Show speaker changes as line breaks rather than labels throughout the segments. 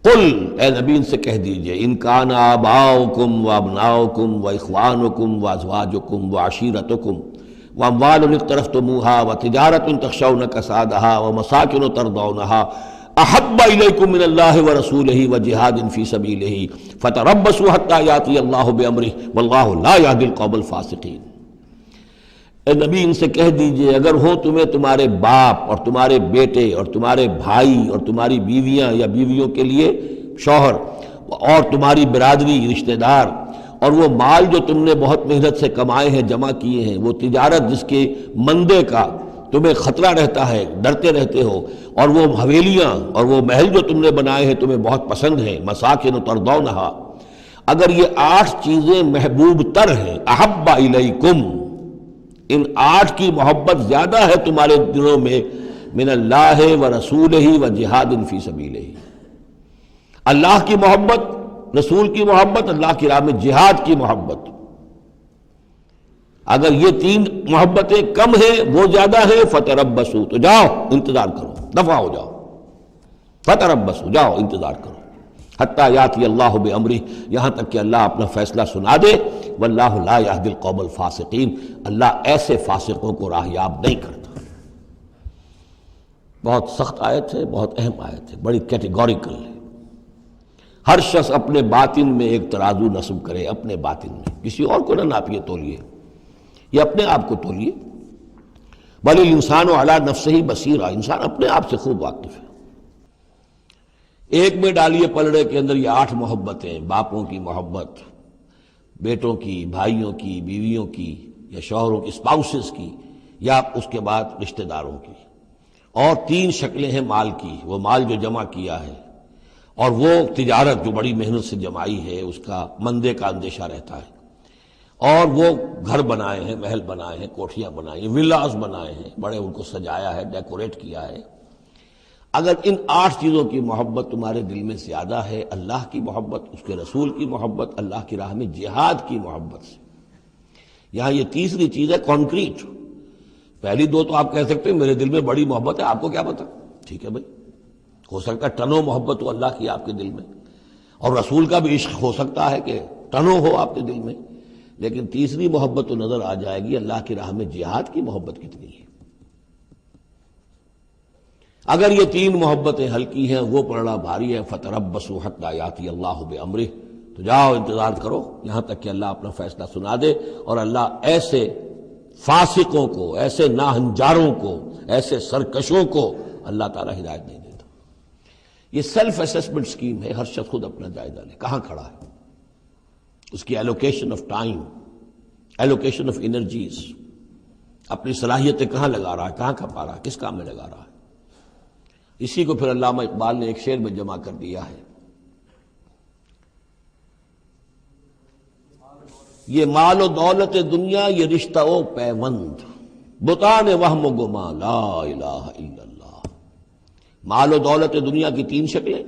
قل، اے نبی ان سے کہہ دیجئے، ان کان آباؤکم و ابناؤکم و اخوانکم و ازواجکم و عشیرتکم واموال اقترفتموها وتجارۃ تخشون کسادها ومساکن ترضونها احب الیکم من اللہ ورسولہ وجہاد فی سبیلہ فتربصوا حتی یاتی اللہ بامرہ واللہ لا یہدی القوم الفاسقین۔ اے نبی ان سے کہہ دیجئے، اگر ہوں تمہیں تمہارے باپ اور تمہارے بیٹے اور تمہارے بھائی اور تمہاری بیویاں یا بیویوں کے لیے شوہر اور تمہاری برادری رشتہ دار، اور وہ مال جو تم نے بہت محنت سے کمائے ہیں، جمع کیے ہیں، وہ تجارت جس کے مندے کا تمہیں خطرہ رہتا ہے، ڈرتے رہتے ہو، اور وہ حویلیاں اور وہ محل جو تم نے بنائے ہیں تمہیں بہت پسند ہیں، مساکن ترضونہا، اگر یہ 8 چیزیں محبوب تر ہیں، احب الیکم، ان 8 کی محبت زیادہ ہے تمہارے دلوں میں، من اللہ و رسولہ و جہاد فی سبیلہ، اللہ کی محبت، رسول کی محبت، اللہ کی راہ میں جہاد کی محبت، اگر یہ 3 محبتیں کم ہیں، وہ زیادہ ہیں، فتربصوا، تو جاؤ انتظار کرو، دفع ہو جاؤ، فتربصوا، جاؤ انتظار کرو، حتی یاتی اللہ بامرہ، یہاں تک کہ اللہ اپنا فیصلہ سنا دے، واللہ لا یہدی القوم الفاسقین، اللہ ایسے فاسقوں کو راہیاب نہیں کرتا۔ بہت سخت آیت ہے، بہت اہم آیت ہے، بڑی کیٹیگوریکل ہے۔ ہر شخص اپنے باطن میں ایک ترازو نصب کرے، اپنے باطن میں، کسی اور کو نہ ناپیے تولیے، یہ اپنے آپ کو تولیے۔ بل الانسان علی نفسہ بصیرہ، انسان اپنے آپ سے خوب واقف ہے۔ ایک میں ڈالیے پلڑے کے اندر یہ 8 محبتیں، باپوں کی محبت، بیٹوں کی، بھائیوں کی، بیویوں کی، یا شوہروں کی، اسپاؤسز کی، یا اس کے بعد رشتہ داروں کی، اور 3 شکلیں ہیں مال کی، وہ مال جو جمع کیا ہے، اور وہ تجارت جو بڑی محنت سے جمائی ہے، اس کا مندے کا اندیشہ رہتا ہے، اور وہ گھر بنائے ہیں، محل بنائے ہیں، کوٹھیاں بنائی ہیں، ولاز بنائے ہیں، بڑے ان کو سجایا ہے، ڈیکوریٹ کیا ہے۔ اگر ان 8 چیزوں کی محبت تمہارے دل میں زیادہ ہے، اللہ کی محبت، اس کے رسول کی محبت، اللہ کی راہ میں جہاد کی محبت سے، یہاں یہ تیسری چیز ہے کانکریٹ۔ پہلی 2 تو آپ کہہ سکتے ہیں میرے دل میں بڑی محبت ہے، آپ کو کیا پتا، ٹھیک ہے بھائی، ہو سکتا ہے ٹنوں محبت ہو اللہ کی آپ کے دل میں، اور رسول کا بھی عشق ہو سکتا ہے کہ ٹنوں ہو آپ کے دل میں، لیکن تیسری محبت تو نظر آ جائے گی، اللہ کی راہ میں جہاد کی محبت کتنی ہے۔ اگر یہ 3 محبتیں ہلکی ہیں، وہ پلڑا بھاری ہے، فتربصوا حتی یاتی اللہ بامرہ، تو جاؤ انتظار کرو یہاں تک کہ اللہ اپنا فیصلہ سنا دے، اور اللہ ایسے فاسقوں کو، ایسے ناہنجاروں کو، ایسے سرکشوں کو اللہ تعالیٰ ہدایت نہیں دیتا۔ یہ سیلف اسیسمنٹ سکیم ہے، ہر شخص خود اپنا جائزہ لے، کہاں کھڑا ہے، اس کی allocation of time, allocation of energies, اپنی صلاحیتیں کہاں لگا رہا ہے، کہاں کھپا رہا ہے، کس کام میں لگا رہا ہے۔ اسی کو پھر علامہ اقبال نے ایک شعر میں جمع کر دیا ہے، یہ مال و دولت دنیا، یہ رشتہ و پیوند، بتان وہم و گما، لا الہ الا اللہ۔ مال و دولت دنیا کی 3 شکلیں،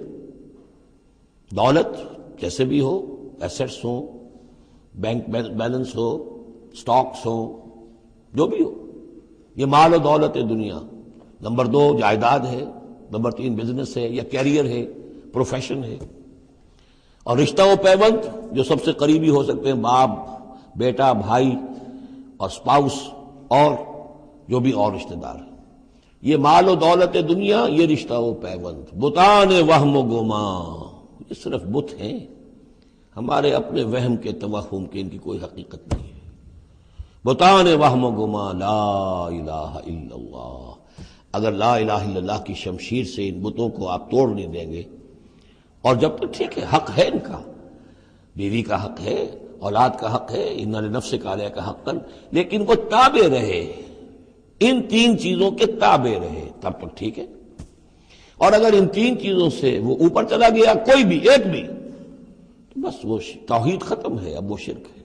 دولت جیسے بھی ہو، ایسٹس ہوں، بینک بیلنس ہو، سٹاکس ہوں، جو بھی ہو، یہ مال و دولت دنیا۔ نمبر 2 جائیداد ہے، نمبر 3 بزنس ہے یا کیریئر ہے، پروفیشن ہے، اور رشتہ و پیوند جو سب سے قریبی ہو سکتے ہیں، باپ، بیٹا، بھائی اور سپاؤس، اور جو بھی اور رشتہ دار ہیں۔ یہ مال و دولت دنیا، یہ رشتہ و پیوند، بتان وہم و گما، یہ صرف بت ہیں، ہمارے اپنے وہم کے، توہم کے، ان کی کوئی حقیقت نہیں ہے۔ بتان وہم و گما، لا الہ الا اللہ۔ اگر لا الہ الا اللہ کی شمشیر سے ان بتوں کو آپ توڑ نہیں دیں گے، اور جب تک ٹھیک ہے حق ہے ان کا، بیوی کا حق ہے، اولاد کا حق ہے، ان لنفسک علیک حقا، لیکن وہ تابع رہے، ان 3 چیزوں کے تابع رہے، تب تک ٹھیک ہے۔ اور اگر ان 3 چیزوں سے وہ اوپر چلا گیا، کوئی بھی ایک بھی، تو بس وہ توحید ختم ہے، اب وہ شرک ہے۔